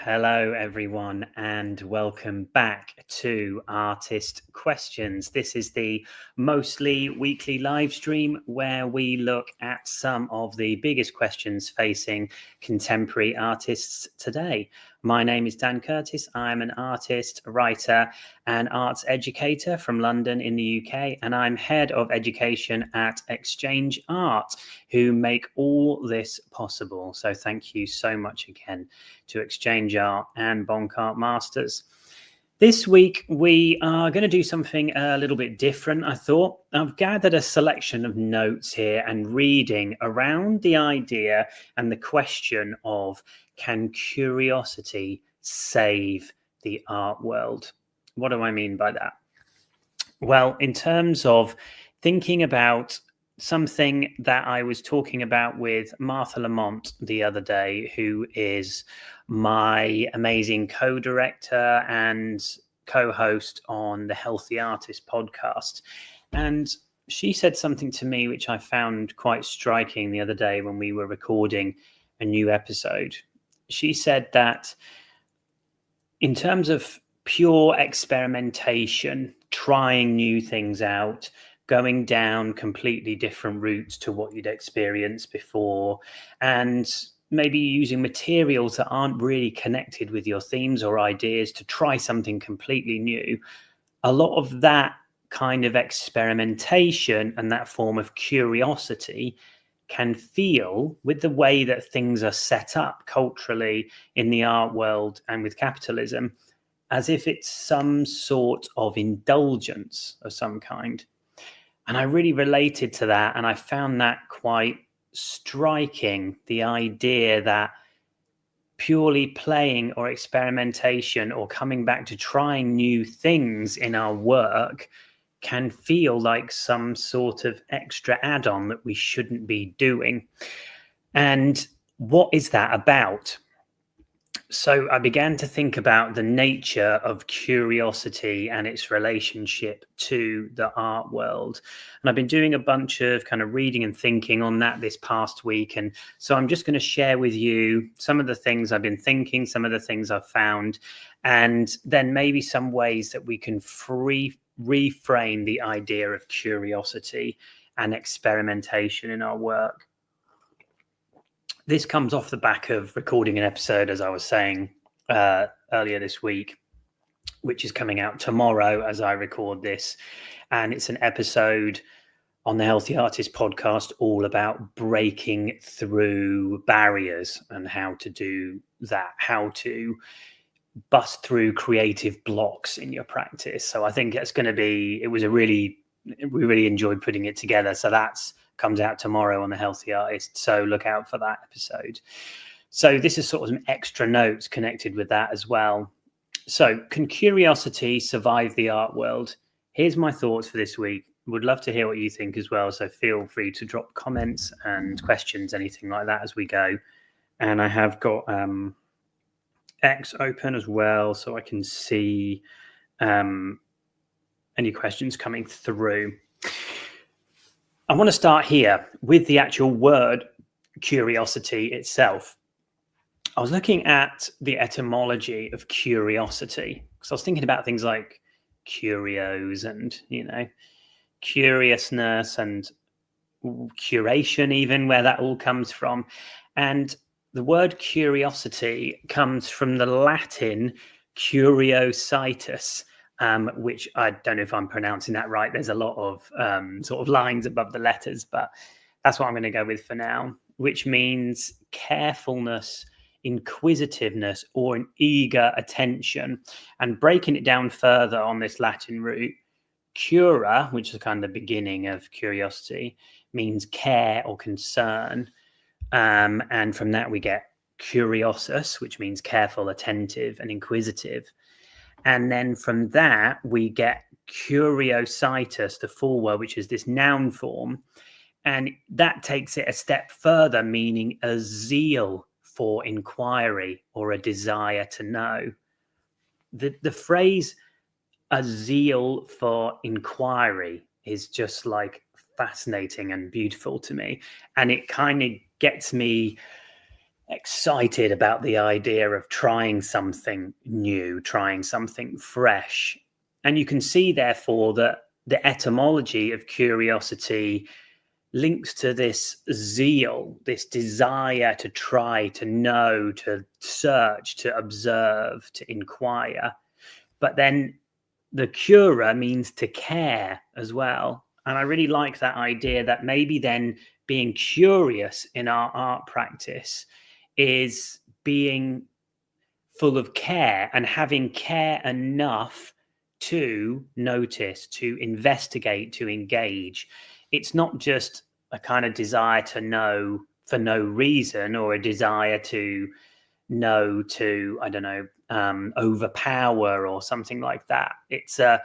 Hello everyone, and welcome back to Artist Questions. This is the mostly weekly live stream where we look at some of the biggest questions facing contemporary artists today. My name is Dan Curtis. I'm an artist, writer, and arts educator from London in the UK, and I'm head of education at Exchange Art, who make all this possible. So thank you so much again to Exchange Art and Bonk Art Masters. This week, we are going to do something a little bit different, I thought. I've gathered a selection of notes here and reading around the idea and the question of, can curiosity save the art world? What do I mean by that? Well, in terms of thinking about something that I was talking about with Martha Lamont the other day, who is my amazing co-director and co-host on the Healthy Artist podcast. And she said something to me which I found quite striking the other day when we were recording a new episode. She said that in terms of pure experimentation, trying new things out, going down completely different routes to what you'd experienced before, and maybe using materials that aren't really connected with your themes or ideas to try something completely new, a lot of that kind of experimentation and that form of curiosity can feel, with the way that things are set up culturally in the art world and with capitalism, as if it's some sort of indulgence of some kind. And I really related to that, and I found that quite striking, the idea that purely playing or experimentation or coming back to trying new things in our work can feel like some sort of extra add-on that we shouldn't be doing. And what is that about? So I began to think about the nature of curiosity and its relationship to the art world. And I've been doing a bunch of kind of reading and thinking on that this past week. And so I'm just going to share with you some of the things I've been thinking, some of the things I've found, and then maybe some ways that we can reframe the idea of curiosity and experimentation in our work. This comes off the back of recording an episode, as I was saying earlier this week, which is coming out tomorrow as I record this. And it's an episode on the Healthy Artist podcast all about breaking through barriers and how to do that, how to bust through creative blocks in your practice. So I think it's going to be, we really enjoyed putting it together. So that's comes out tomorrow on the Healthy Artist. So look out for that episode. So this is sort of some extra notes connected with that as well. So can curiosity survive the art world? Here's my thoughts for this week. Would love to hear what you think as well. So feel free to drop comments and questions, anything like that as we go. And I have got X open as well, so I can see any questions coming through. I want to start here with the actual word curiosity itself. I was looking at the etymology of curiosity because I was thinking about things like curios and, curiousness and curation, even where that all comes from. And the word curiosity comes from the Latin curiositas, which I don't know if I'm pronouncing that right. There's a lot of sort of lines above the letters, but that's what I'm going to go with for now, which means carefulness inquisitiveness, or an eager attention. And breaking it down further on this Latin root, cura, which is kind of the beginning of curiosity, means care or concern. And from that we get curiosus, which means careful, attentive, and inquisitive. And then from that we get curiositas, the full word, which is this noun form. And that takes it a step further, meaning a zeal for inquiry or a desire to know. The phrase a zeal for inquiry is just like fascinating and beautiful to me. And it kind of gets me excited about the idea of trying something new, trying something fresh. And you can see, therefore, that the etymology of curiosity links to this zeal, this desire to try, to know, to search, to observe, to inquire. But then the cura means to care as well. And I really like that idea that maybe then being curious in our art practice is being full of care and having care enough to notice, to investigate, to engage. It's not just a kind of desire to know for no reason, or a desire to know to, I don't know, overpower or something like that. It's a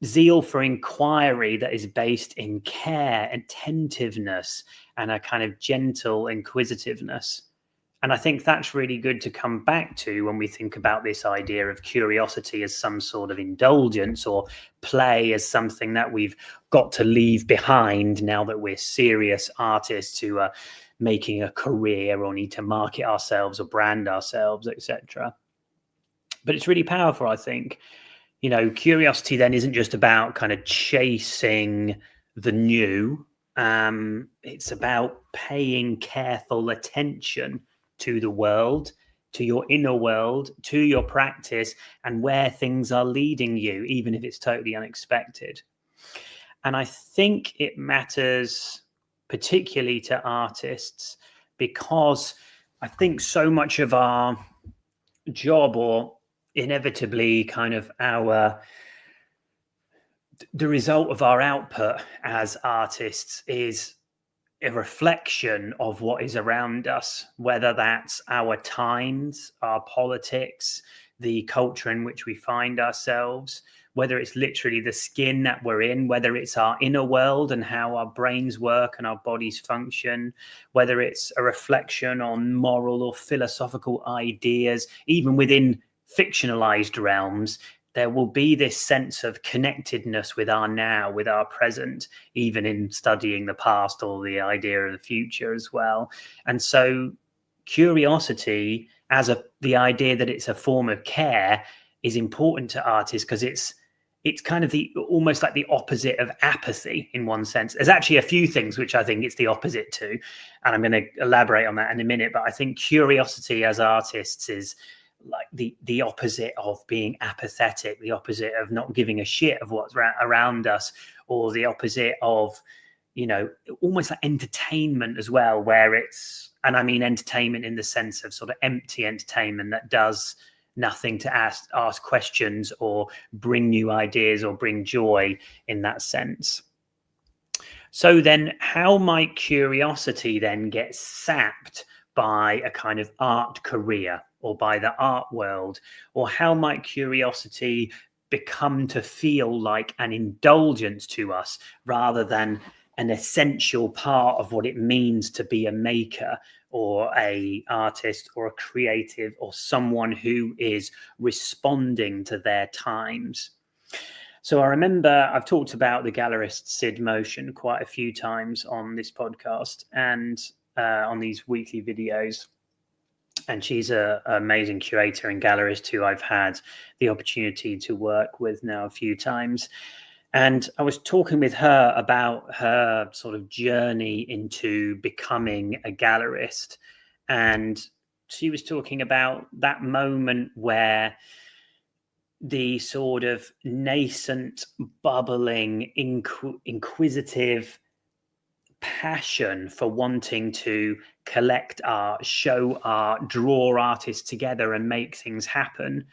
zeal for inquiry that is based in care, attentiveness, and a kind of gentle inquisitiveness. And I think that's really good to come back to when we think about this idea of curiosity as some sort of indulgence, or play as something that we've got to leave behind now that we're serious artists who are making a career or need to market ourselves or brand ourselves, etc. But it's really powerful, I think. You know, curiosity then isn't just about kind of chasing the new. It's about paying careful attention to the world, to your inner world, to your practice, and where things are leading you, even if it's totally unexpected. And I think it matters particularly to artists, because I think so much of our job, or inevitably kind of the result of our output as artists, is a reflection of what is around us, whether that's our times, our politics, the culture in which we find ourselves, whether it's literally the skin that we're in, whether it's our inner world and how our brains work and our bodies function, whether it's a reflection on moral or philosophical ideas. Even within fictionalized realms, there will be this sense of connectedness with our now, with our present, even in studying the past or the idea of the future as well. And so curiosity, as the idea that it's a form of care, is important to artists, because it's kind of almost like the opposite of apathy in one sense. There's actually a few things which I think it's the opposite to, and I'm going to elaborate on that in a minute. But I think curiosity as artists is like the opposite of being apathetic, the opposite of not giving a shit of what's around us, or the opposite of, you know, almost like entertainment as well, where it's, and I mean entertainment in the sense of sort of empty entertainment that does nothing to ask questions or bring new ideas or bring joy in that sense. So then how might curiosity then get sapped by a kind of art career or by the art world? Or how might curiosity become to feel like an indulgence to us rather than an essential part of what it means to be a maker or a artist or a creative or someone who is responding to their times? So I remember I've talked about the gallerist Sid Motion quite a few times on this podcast and on these weekly videos. And she's an amazing curator and gallerist who I've had the opportunity to work with now a few times. And I was talking with her about her sort of journey into becoming a gallerist. And she was talking about that moment where the sort of nascent, bubbling, inquisitive passion for wanting to collect art, show art, draw artists together and make things happen,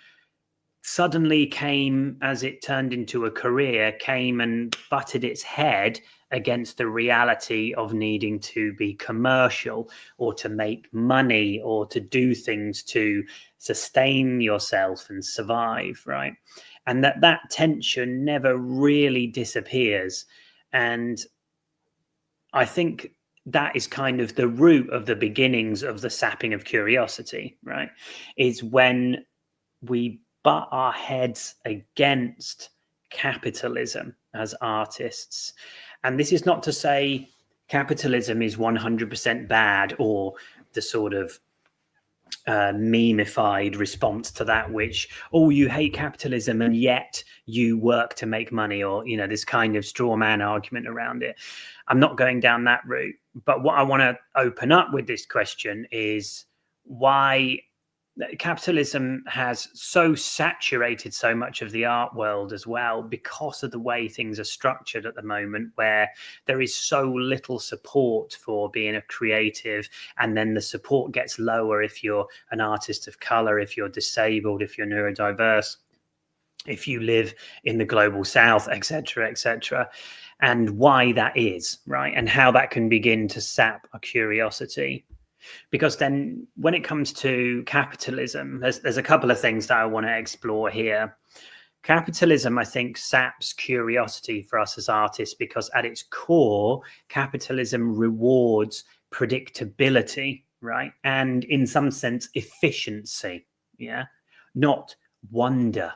suddenly came, as it turned into a career, came and butted its head against the reality of needing to be commercial or to make money or to do things to sustain yourself and survive, right? And that tension never really disappears. And I think that is kind of the root of the beginnings of the sapping of curiosity, right? Is when we butt our heads against capitalism as artists. And this is not to say capitalism is 100% bad, or the sort of memeified response to that, which, oh, you hate capitalism and yet you work to make money, or, you know, this kind of straw man argument around it. I'm not going down that route. But what I want to open up with this question is why capitalism has so saturated so much of the art world as well, because of the way things are structured at the moment, where there is so little support for being a creative, and then the support gets lower if you're an artist of color, if you're disabled, if you're neurodiverse, if you live in the global south, etc., etc., and why that is, right, and how that can begin to sap a curiosity. Because then when it comes to capitalism, there's a couple of things that I want to explore here. Capitalism, I think, saps curiosity for us as artists because at its core, capitalism rewards predictability, right? And in some sense, efficiency, yeah? Not wonder,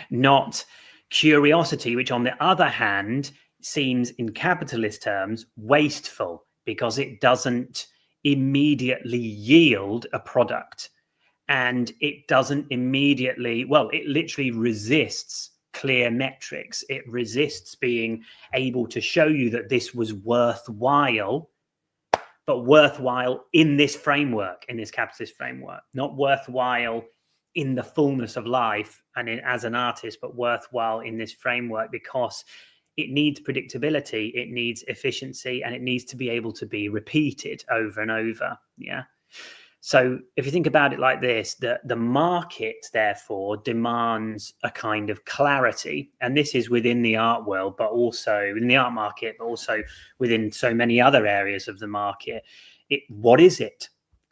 not curiosity, which on the other hand seems in capitalist terms wasteful because it doesn't immediately yield a product, and it doesn't immediately, well, it literally resists clear metrics. It resists being able to show you that this was worthwhile, but worthwhile in this framework, in this capitalist framework, not worthwhile in the fullness of life and as an artist, but worthwhile in this framework because it needs predictability, it needs efficiency, and it needs to be able to be repeated over and over. Yeah. So if you think about it like this, the market therefore demands a kind of clarity, and this is within the art world, but also in the art market, but also within so many other areas of the market. What is it?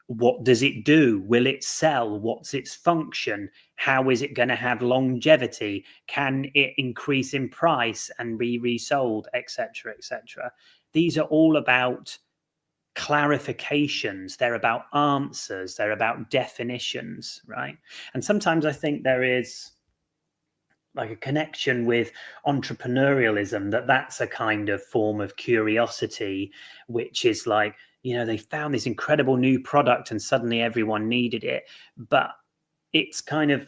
What does it do? Will it sell? What's its function? How is it going to have longevity? Can it increase in price and be resold, etc., etc.? These are all about clarifications. They're about answers. They're about definitions, right? And sometimes I think there is like a connection with entrepreneurialism, that's a kind of form of curiosity, which is like, you know, they found this incredible new product and suddenly everyone needed it. But it's kind of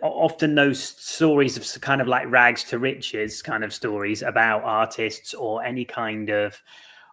often those stories of kind of like rags to riches kind of stories about artists or any kind of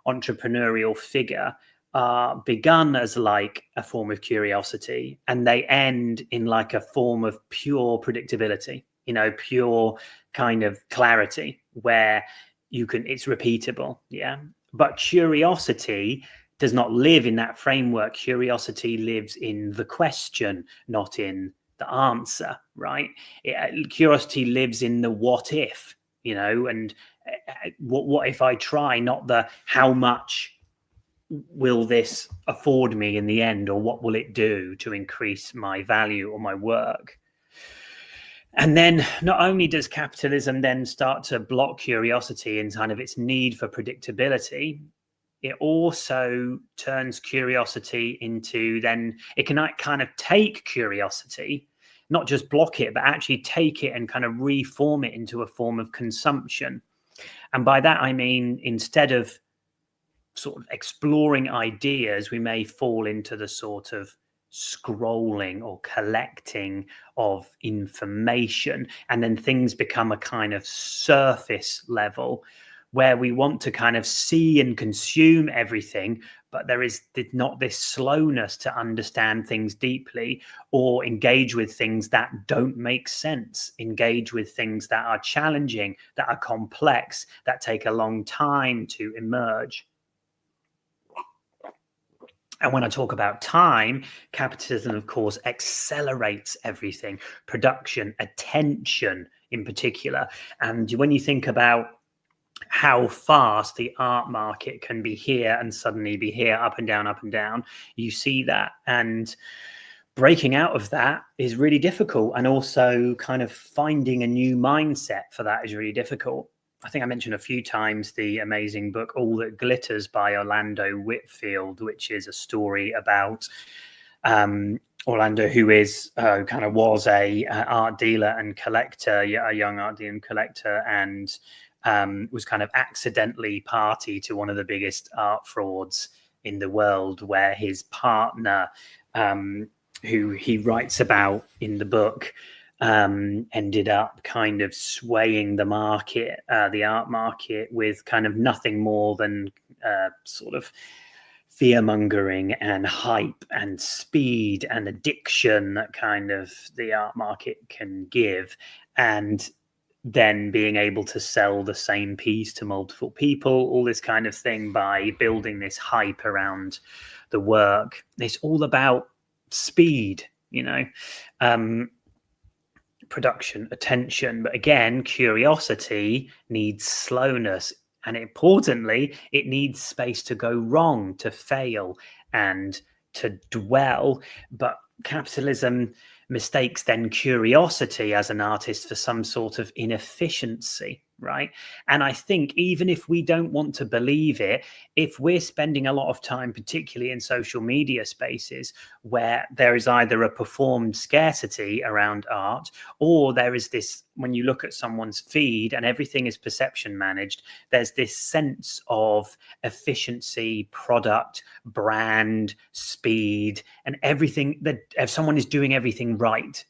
entrepreneurial figure are begun as like a form of curiosity and they end in like a form of pure predictability, you know, pure kind of clarity where it's repeatable. Yeah. But curiosity does not live in that framework. Curiosity lives in the question, not in the answer, right? Curiosity lives in the what if, you know, and what if I try, not the how much will this afford me in the end, or what will it do to increase my value or my work. And then not only does capitalism then start to block curiosity and kind of its need for predictability, it also turns curiosity into, then it can kind of take curiosity, not just block it, but actually take it and kind of reform it into a form of consumption. And by that, I mean, instead of sort of exploring ideas, we may fall into the sort of scrolling or collecting of information. And then things become a kind of surface level where we want to kind of see and consume everything, but there is not this slowness to understand things deeply or engage with things that don't make sense, engage with things that are challenging, that are complex, that take a long time to emerge. And when I talk about time, capitalism, of course, accelerates everything, production, attention in particular. And when you think about how fast the art market can be here and suddenly be here, up and down, you see that. And breaking out of that is really difficult. And also kind of finding a new mindset for that is really difficult. I think I mentioned a few times the amazing book All That Glitters by Orlando Whitfield, which is a story about Orlando, who is kind of was a art dealer and collector, a young art dealer and collector, and was kind of accidentally party to one of the biggest art frauds in the world, where his partner, who he writes about in the book, ended up kind of swaying the market, the art market, with kind of nothing more than sort of fear mongering and hype and speed and addiction that kind of the art market can give. And then being able to sell the same piece to multiple people, all this kind of thing, by building this hype around the work. It's all about speed, production, attention. But again, curiosity needs slowness. And importantly, it needs space to go wrong, to fail, and to dwell. But capitalism mistakes then curiosity as an artist for some sort of inefficiency, right? And I think even if we don't want to believe it, if we're spending a lot of time, particularly in social media spaces, where there is either a performed scarcity around art, or there is this, when you look at someone's feed and everything is perception managed, there's this sense of efficiency, product, brand, speed, and everything, that if someone is doing everything right,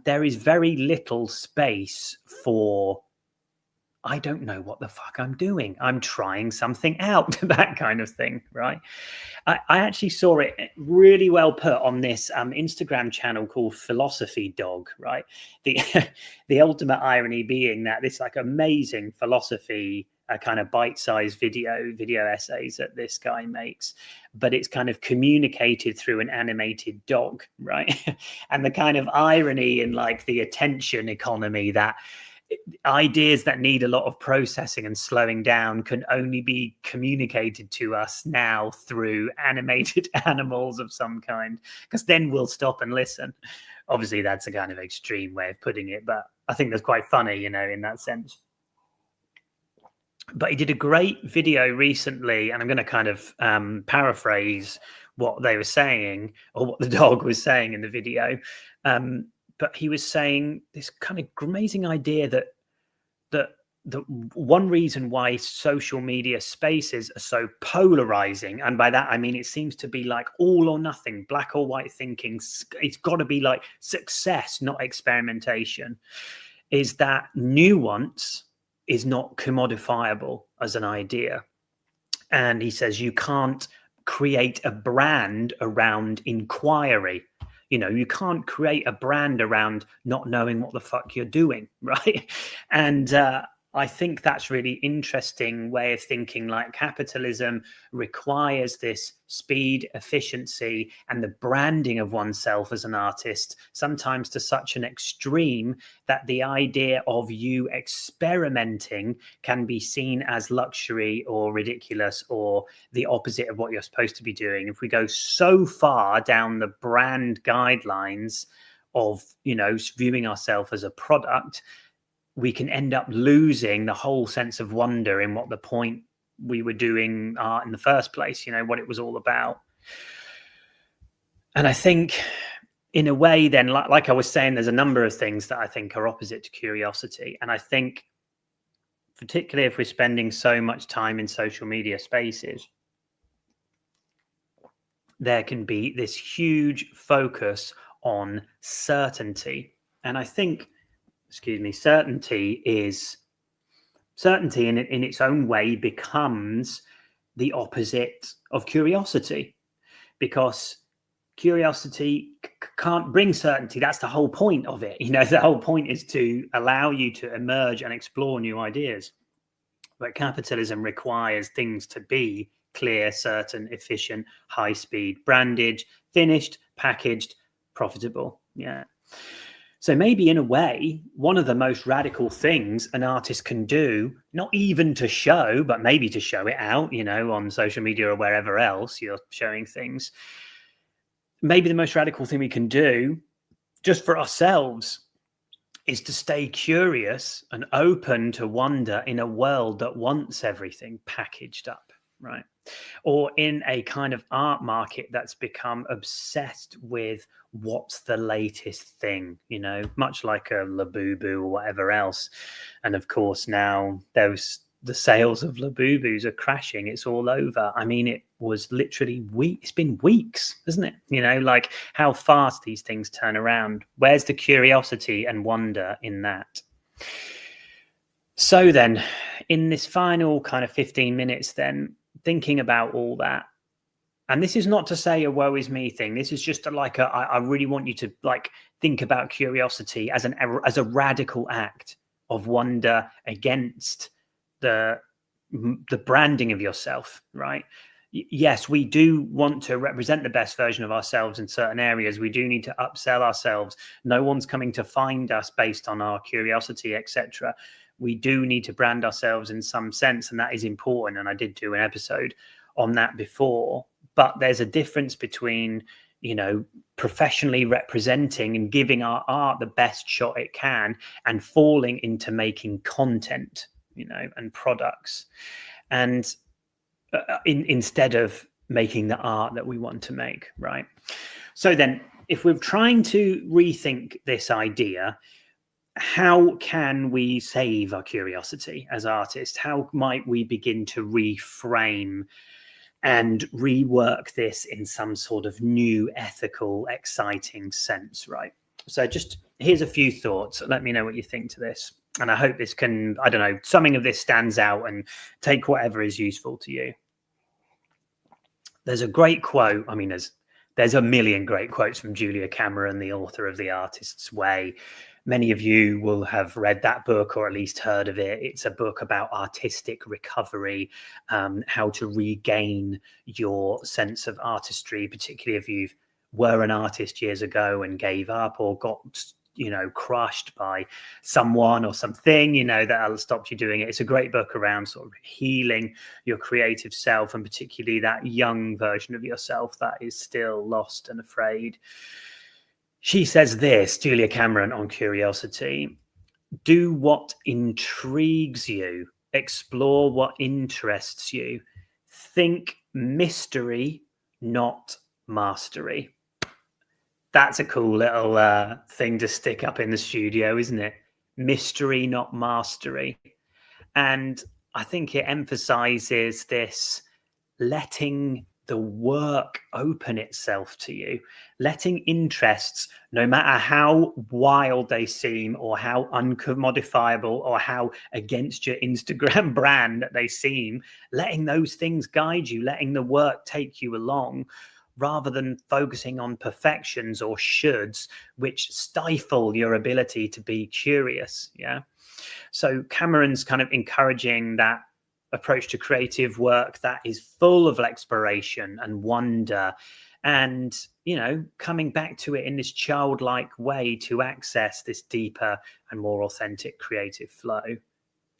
there is very little space for, I don't know what the fuck I'm doing, I'm trying something out, that kind of thing, right? I actually saw it really well put on this Instagram channel called Philosophy Dog, right? The ultimate irony being that this like amazing philosophy kind of bite-sized video essays that this guy makes, but it's kind of communicated through an animated dog, right? And the kind of irony in like the attention economy, that ideas that need a lot of processing and slowing down can only be communicated to us now through animated animals of some kind, because then we'll stop and listen. Obviously, that's a kind of extreme way of putting it, but I think that's quite funny, in that sense. But he did a great video recently, and I'm going to kind of paraphrase what they were saying, or what the dog was saying in the video. But he was saying this kind of amazing idea that the one reason why social media spaces are so polarizing, and by that I mean it seems to be like all or nothing, black or white thinking, it's got to be like success, not experimentation, is that nuance is not commodifiable as an idea. And he says you can't create a brand around inquiry. You can't create a brand around not knowing what the fuck you're doing, right? And I think that's really interesting way of thinking. Like, capitalism requires this speed, efficiency, and the branding of oneself as an artist, sometimes to such an extreme that the idea of you experimenting can be seen as luxury or ridiculous or the opposite of what you're supposed to be doing. If we go so far down the brand guidelines of, viewing ourselves as a product, we can end up losing the whole sense of wonder in what the point we were doing art in the first place, what it was all about. And I think in a way then, like I was saying, there's a number of things that I think are opposite to curiosity. And I think particularly if we're spending so much time in social media spaces, there can be this huge focus on certainty. And I think, certainty in its own way becomes the opposite of curiosity, because curiosity can't bring certainty. That's the whole point of it. The whole point is to allow you to emerge and explore new ideas. But capitalism requires things to be clear, certain, efficient, high speed, branded, finished, packaged, profitable. Yeah. So maybe in a way, one of the most radical things an artist can do, not even to show, but maybe to show it out, on social media or wherever else you're showing things. Maybe the most radical thing we can do just for ourselves is to stay curious and open to wonder in a world that wants everything packaged up, right? Or in a kind of art market that's become obsessed with what's the latest thing, much like a Labubu or whatever else. And of course, now the sales of Labubus are crashing. It's all over. I mean, it was literally weeks. It's been weeks, isn't it? Like how fast these things turn around. Where's the curiosity and wonder in that? So then, in this final kind of 15 minutes, then, thinking about all that, and this is not to say a woe is me thing. This is just I really want you to think about curiosity as a radical act of wonder against the branding of yourself, right? Yes, we do want to represent the best version of ourselves in certain areas. We do need to upsell ourselves. No one's coming to find us based on our curiosity, etc. We do need to brand ourselves in some sense, and that is important. And I did do an episode on that before. But there's a difference between, professionally representing and giving our art the best shot it can and falling into making content, and products. And instead of making the art that we want to make, right? So then, if we're trying to rethink this idea, how can we save our curiosity as artists? How might we begin to reframe and rework this in some sort of new, ethical, exciting sense, right? So just here's a few thoughts. Let me know what you think to this. And I hope this can, something of this stands out, and take whatever is useful to you. There's a great quote. I mean, there's a million great quotes from Julia Cameron, the author of The Artist's Way. Many of you will have read that book or at least heard of it. It's a book about artistic recovery, how to regain your sense of artistry, particularly if you were an artist years ago and gave up or got crushed by someone or something, that stopped you doing it. It's a great book around sort of healing your creative self, and particularly that young version of yourself that is still lost and afraid. She says this, Julia Cameron, on curiosity: do what intrigues you, explore what interests you, think mystery, not mastery. That's a cool little thing to stick up in the studio, isn't it? Mystery, not mastery. And I think it emphasizes this letting the work open itself to you, letting interests, no matter how wild they seem or how uncommodifiable or how against your Instagram brand that they seem, letting those things guide you, letting the work take you along, rather than focusing on perfections or shoulds, which stifle your ability to be curious. Yeah. So Cameron's kind of encouraging that approach to creative work that is full of exploration and wonder, and, coming back to it in this childlike way to access this deeper and more authentic creative flow.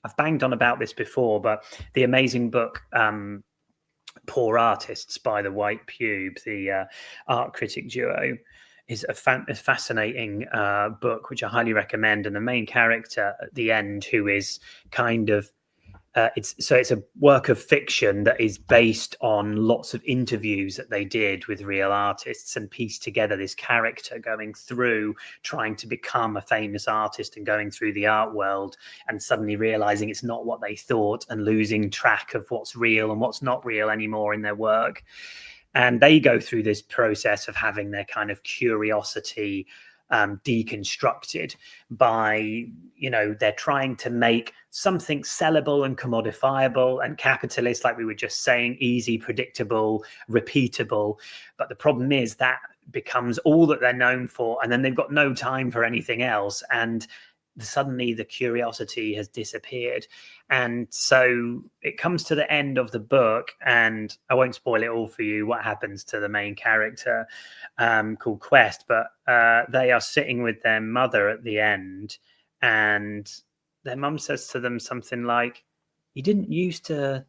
I've banged on about this before, but the amazing book, Poor Artists by the White Pube, the art critic duo, is a fascinating book, which I highly recommend. And the main character at the end, who is kind of, it's a work of fiction that is based on lots of interviews that they did with real artists, and pieced together this character going through trying to become a famous artist and going through the art world and suddenly realizing it's not what they thought, and losing track of what's real and what's not real anymore in their work. And they go through this process of having their kind of curiosity deconstructed by, they're trying to make something sellable and commodifiable and capitalist, like we were just saying, easy, predictable, repeatable. But the problem is that becomes all that they're known for, and then they've got no time for anything else. And suddenly the curiosity has disappeared. And so it comes to the end of the book, and I won't spoil it all for you what happens to the main character called Quest, but they are sitting with their mother at the end, and their mum says to them something like, you didn't used to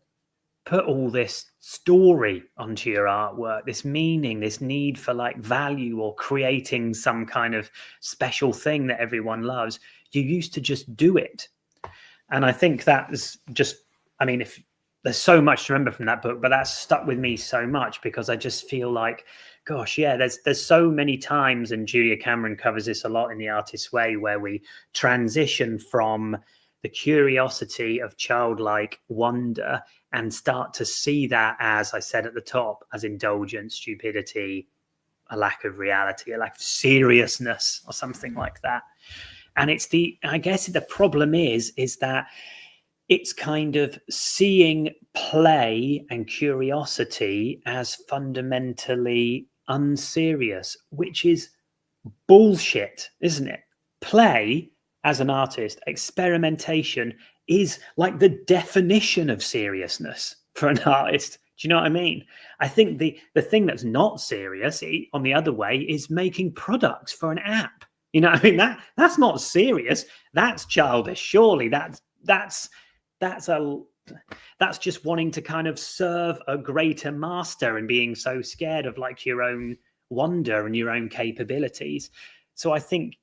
put all this story onto your artwork, this meaning, this need for like value or creating some kind of special thing that everyone loves. You used to just do it. And I think that is just, I mean, if there's so much to remember from that book, but that's stuck with me so much because I just feel like, gosh, yeah, there's so many times, and Julia Cameron covers this a lot in The Artist's Way, where we transition from the curiosity of childlike wonder and start to see that, as I said at the top, as indulgence, stupidity, a lack of reality, a lack of seriousness or something like that. And I guess the problem is that it's kind of seeing play and curiosity as fundamentally unserious, which is bullshit, isn't it? Play, as an artist, experimentation is like the definition of seriousness for an artist. Do you know what I mean? I think the thing that's not serious, on the other way, is making products for an app. You know what I mean? That's not serious. That's childish. Surely that's just wanting to kind of serve a greater master and being so scared of like your own wonder and your own capabilities. So I think,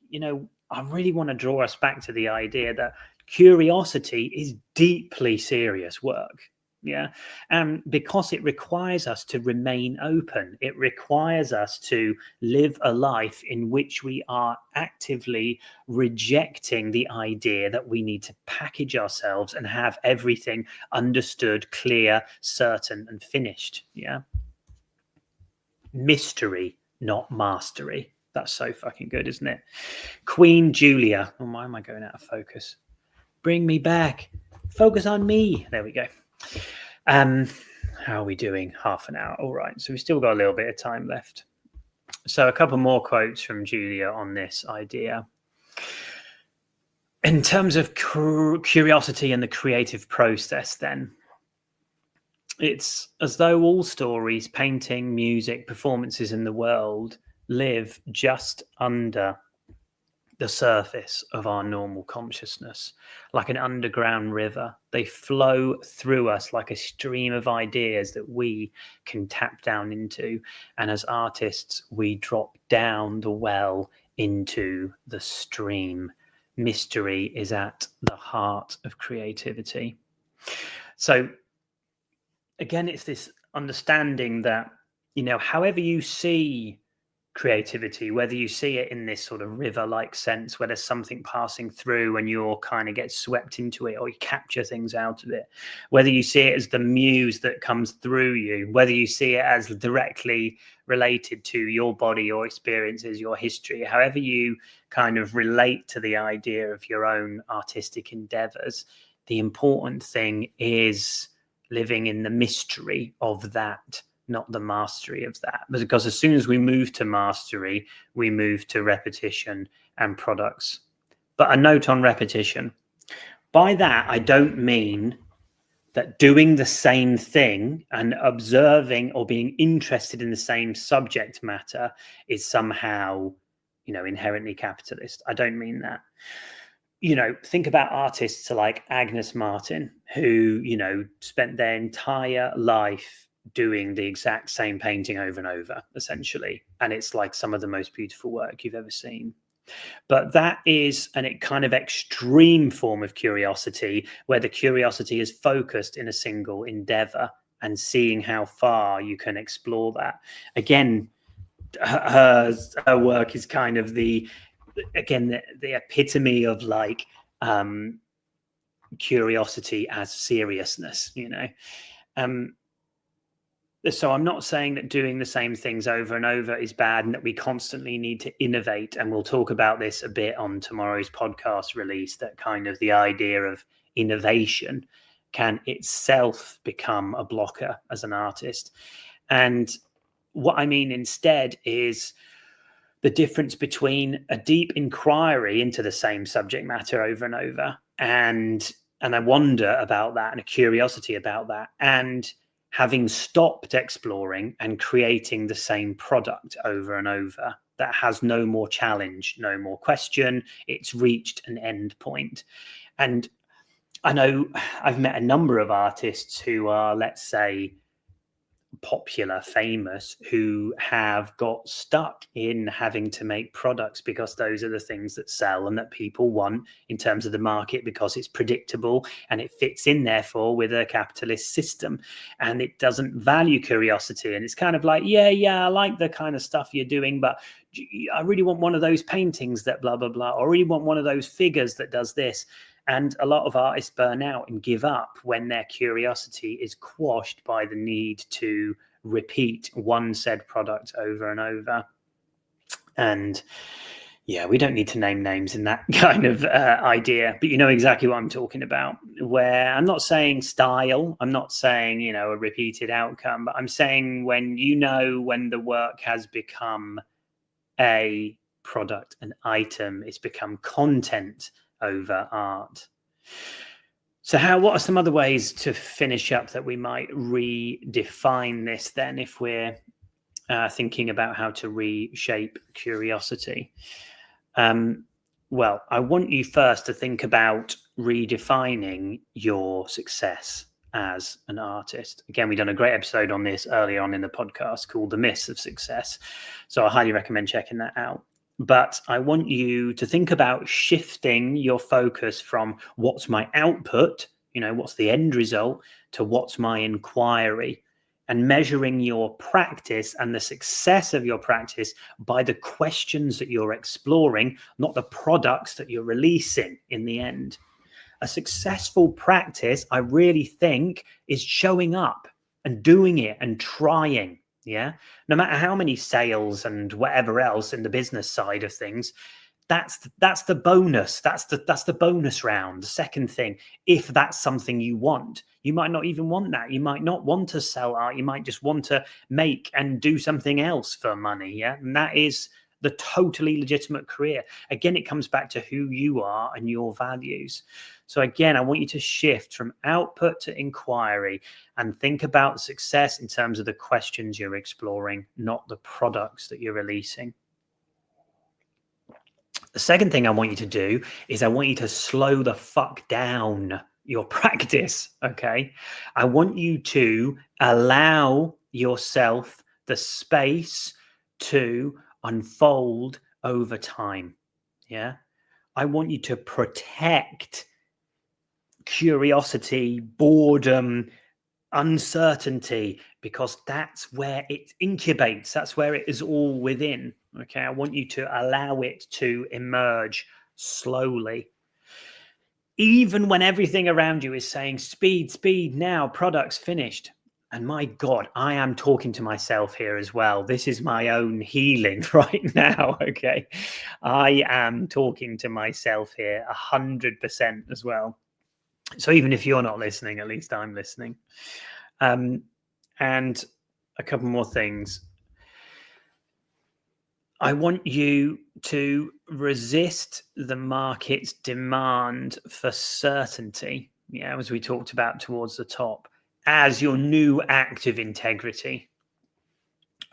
I really want to draw us back to the idea that curiosity is deeply serious work. Yeah. And because it requires us to remain open, it requires us to live a life in which we are actively rejecting the idea that we need to package ourselves and have everything understood, clear, certain, and finished. Yeah. Mystery, not mastery. That's so fucking good, isn't it? Queen Julia. Oh, why am I going out of focus? Bring me back. Focus on me. There we go. How are we doing? Half an hour. All right. So we've still got a little bit of time left. So a couple more quotes from Julia on this idea. In terms of curiosity and the creative process, then, it's as though all stories, painting, music, performances in the world live just under the surface of our normal consciousness, like an underground river. They flow through us like a stream of ideas that we can tap down into. And as artists, we drop down the well into the stream. Mystery is at the heart of creativity. So again, it's this understanding that, however you see creativity, whether you see it in this sort of river-like sense where there's something passing through and you're kind of get swept into it, or you capture things out of it, whether you see it as the muse that comes through you, whether you see it as directly related to your body, your experiences, your history, however you kind of relate to the idea of your own artistic endeavors, the important thing is living in the mystery of that, not the mastery of that. Because as soon as we move to mastery, we move to repetition and products. But a note on repetition. By that, I don't mean that doing the same thing and observing or being interested in the same subject matter is somehow, inherently capitalist. I don't mean that. Think about artists like Agnes Martin, who, spent their entire life doing the exact same painting over and over, essentially. And it's like some of the most beautiful work you've ever seen. But that is an kind of extreme form of curiosity, where the curiosity is focused in a single endeavor and seeing how far you can explore that. Again, her work is kind of the epitome of like curiosity as seriousness, so I'm not saying that doing the same things over and over is bad and that we constantly need to innovate. And we'll talk about this a bit on tomorrow's podcast release, that kind of the idea of innovation can itself become a blocker as an artist. And what I mean instead is the difference between a deep inquiry into the same subject matter over and over, and a wonder about that and a curiosity about that, and having stopped exploring and creating the same product over and over that has no more challenge, no more question. It's reached an end point. And I know I've met a number of artists who are, let's say, popular, famous, who have got stuck in having to make products because those are the things that sell and that people want in terms of the market, because it's predictable and it fits in, therefore, with a capitalist system, and it doesn't value curiosity. And it's kind of like, yeah, I like the kind of stuff you're doing, but I really want one of those paintings that blah, blah, blah, or I really want one of those figures that does this. And a lot of artists burn out and give up when their curiosity is quashed by the need to repeat one said product over and over. And yeah, we don't need to name names in that kind of idea, but you know exactly what I'm talking about, where I'm not saying style, I'm not saying, a repeated outcome, but I'm saying when the work has become a product, an item, it's become content over art. So what are some other ways to finish up that we might redefine this then, if we're thinking about how to reshape curiosity? Well, I want you first to think about redefining your success as an artist. Again, we've done a great episode on this early on in the podcast called The Myths of Success. So I highly recommend checking that out. But I want you to think about shifting your focus from what's my output, what's the end result, to what's my inquiry, and measuring your practice and the success of your practice by the questions that you're exploring, not the products that you're releasing in the end. A successful practice, I really think, is showing up and doing it and trying. Yeah. No matter how many sales and whatever else in the business side of things, that's the bonus. That's the bonus round. The second thing, if that's something you want, you might not even want that. You might not want to sell art. You might just want to make and do something else for money. Yeah. And that is the totally legitimate career. Again, it comes back to who you are and your values. So again, I want you to shift from output to inquiry and think about success in terms of the questions you're exploring, not the products that you're releasing. The second thing I want you to do is I want you to slow the fuck down your practice, okay? I want you to allow yourself the space to unfold over time, yeah? I want you to protect curiosity, boredom, uncertainty, because that's where it incubates. That's where it is all within. Okay. I want you to allow it to emerge slowly. Even when everything around you is saying speed, now, products finished. And my God, I am talking to myself here as well. This is my own healing right now. Okay. I am talking to myself here 100% as well. So even if you're not listening, at least I'm listening. And a couple more things. I want you to resist the market's demand for certainty, as we talked about towards the top, as your new act of integrity.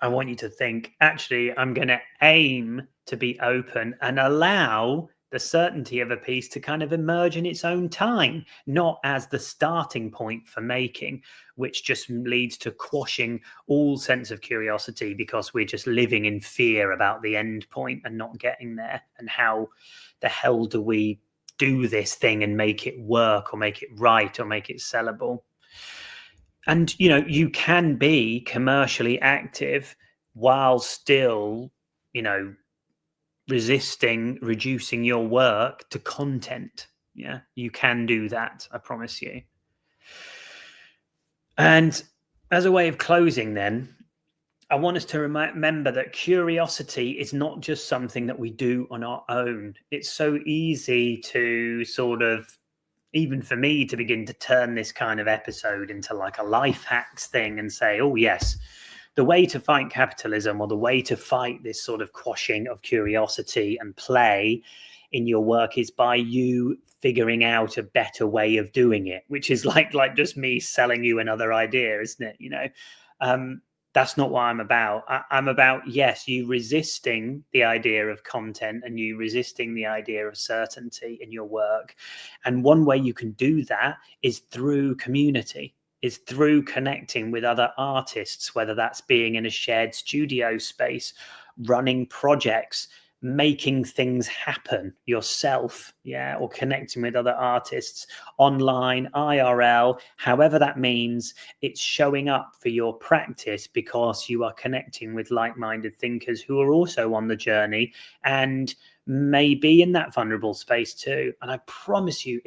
I want you to think, actually, I'm going to aim to be open and allow the certainty of a piece to kind of emerge in its own time, not as the starting point for making, which just leads to quashing all sense of curiosity because we're just living in fear about the end point and not getting there. And how the hell do we do this thing and make it work or make it right or make it sellable? And, you can be commercially active while still, reducing your work to content. Yeah, you can do that. I promise you. And as a way of closing then, I want us to remember that curiosity is not just something that we do on our own. It's so easy to sort of, even for me, to begin to turn this kind of episode into like a life hacks thing and say, oh yes, the way to fight capitalism, or the way to fight this sort of quashing of curiosity and play in your work, is by you figuring out a better way of doing it, which is like just me selling you another idea, isn't it? That's not what I'm about. I'm about, yes, you resisting the idea of content and you resisting the idea of certainty in your work. And one way you can do that is through community, is through connecting with other artists, whether that's being in a shared studio space, running projects, making things happen yourself, or connecting with other artists online, IRL, however that means. It's showing up for your practice because you are connecting with like-minded thinkers who are also on the journey and may be in that vulnerable space too. And I promise you,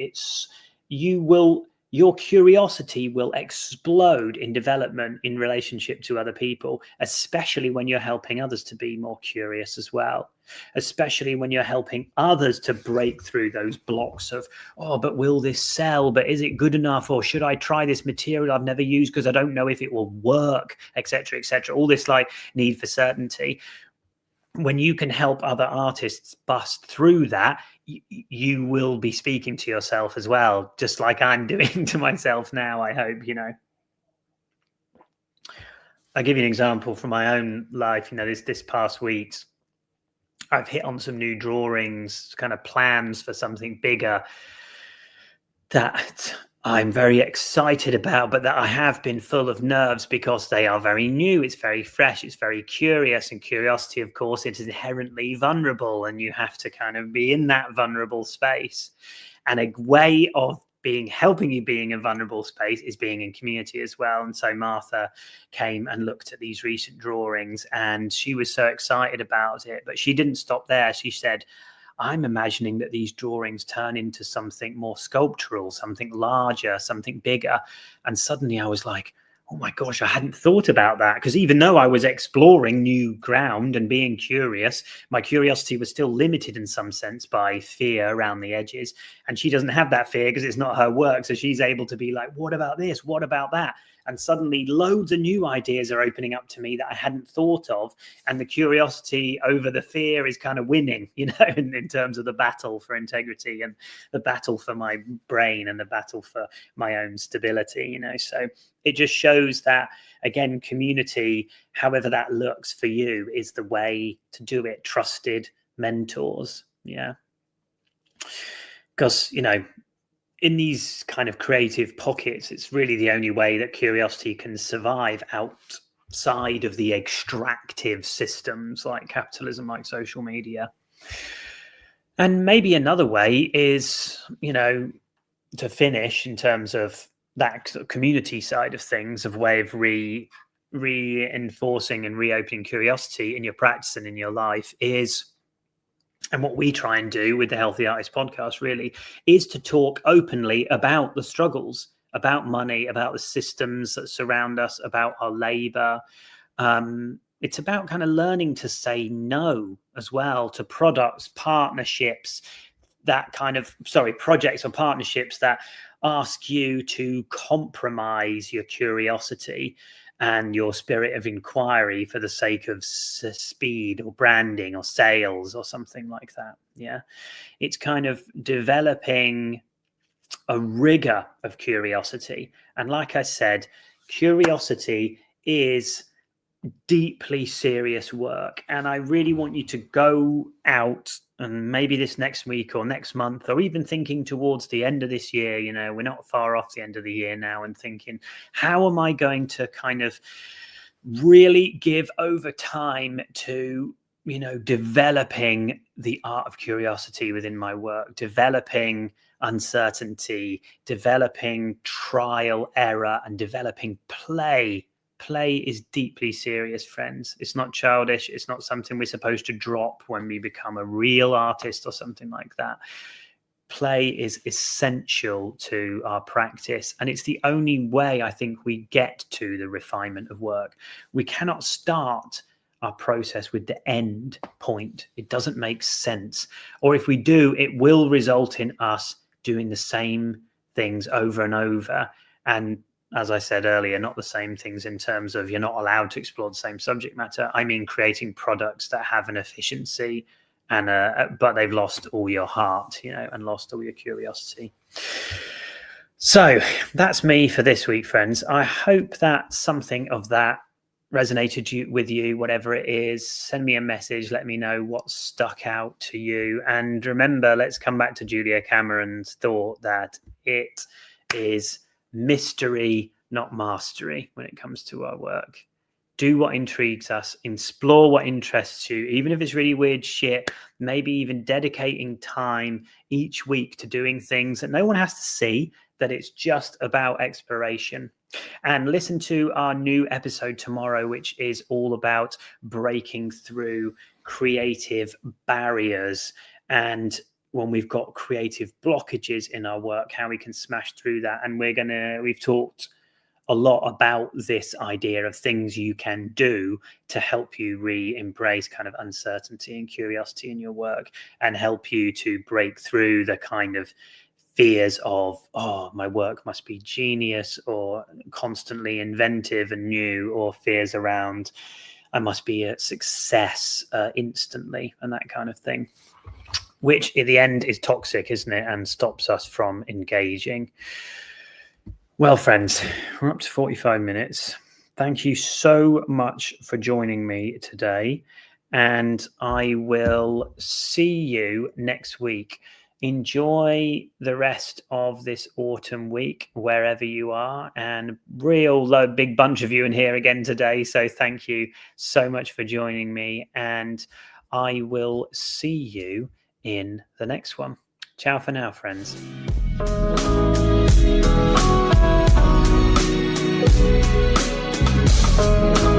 your curiosity will explode in development in relationship to other people, especially when you're helping others to be more curious as well, especially when you're helping others to break through those blocks of, oh, but will this sell? But is it good enough? Or should I try this material I've never used because I don't know if it will work, etc., etc. All this like need for certainty. When you can help other artists bust through that, you will be speaking to yourself as well, just like I'm doing to myself now, I hope. I'll give you an example from my own life. This past week, I've hit on some new drawings, kind of plans for something bigger that I'm very excited about, but that I have been full of nerves because they are very new. It's very fresh. It's very curious. And curiosity, of course, it is inherently vulnerable, and you have to kind of be in that vulnerable space. And a way of helping you being in a vulnerable space is being in community as well. And so Martha came and looked at these recent drawings, and she was so excited about it. But she didn't stop there. She said, I'm imagining that these drawings turn into something more sculptural, something larger, something bigger. And suddenly I was like, oh my gosh, I hadn't thought about that. Because even though I was exploring new ground and being curious, my curiosity was still limited in some sense by fear around the edges. And she doesn't have that fear because it's not her work. So she's able to be like, what about this? What about that? And suddenly loads of new ideas are opening up to me that I hadn't thought of. And the curiosity over the fear is kind of winning, in terms of the battle for integrity and the battle for my brain and the battle for my own stability, So it just shows that, again, community, however that looks for you, is the way to do it. Trusted mentors. Yeah. Because, in these kind of creative pockets, it's really the only way that curiosity can survive outside of the extractive systems like capitalism, like social media. And maybe another way is, to finish in terms of that sort of community side of things, of way of reinforcing and reopening curiosity in your practice and in your life is, and what we try and do with the Healthy Artist podcast really, is to talk openly about the struggles, about money, about the systems that surround us, about our labor. It's about kind of learning to say no as well to products, partnerships, projects or partnerships that ask you to compromise your curiosity and your spirit of inquiry for the sake of speed or branding or sales or something like that. Yeah. It's kind of developing a rigor of curiosity. And like I said, curiosity is deeply serious work. And I really want you to go out, and maybe this next week or next month, or even thinking towards the end of this year, we're not far off the end of the year now, and thinking, how am I going to kind of really give over time to, developing the art of curiosity within my work, developing uncertainty, developing trial, error, and developing play. Play is deeply serious, friends. It's not childish. It's not something we're supposed to drop when we become a real artist or something like that. Play is essential to our practice, and it's the only way I think we get to the refinement of work. We cannot start our process with the end point. It doesn't make sense. Or if we do, it will result in us doing the same things over and over, and as I said earlier, not the same things in terms of you're not allowed to explore the same subject matter. I mean, creating products that have an efficiency but they've lost all your heart, and lost all your curiosity. So that's me for this week, friends. I hope that something of that resonated with you, whatever it is. Send me a message. Let me know what stuck out to you. And remember, let's come back to Julia Cameron's thought that it is mystery, not mastery, when it comes to our work. Do what intrigues us, explore what interests you, even if it's really weird shit, maybe even dedicating time each week to doing things that no one has to see, that it's just about exploration. And listen to our new episode tomorrow, which is all about breaking through creative barriers, and when we've got creative blockages in our work, how we can smash through that. And we've talked a lot about this idea of things you can do to help you re-embrace kind of uncertainty and curiosity in your work, and help you to break through the kind of fears of, my work must be genius or constantly inventive and new, or fears around I must be a success instantly, and that kind of thing, which at the end is toxic, isn't it? And stops us from engaging. Well, friends, we're up to 45 minutes. Thank you so much for joining me today, and I will see you next week. Enjoy the rest of this autumn week, wherever you are, and big bunch of you in here again today. So thank you so much for joining me, and I will see you in the next one. Ciao for now, friends. Thank you.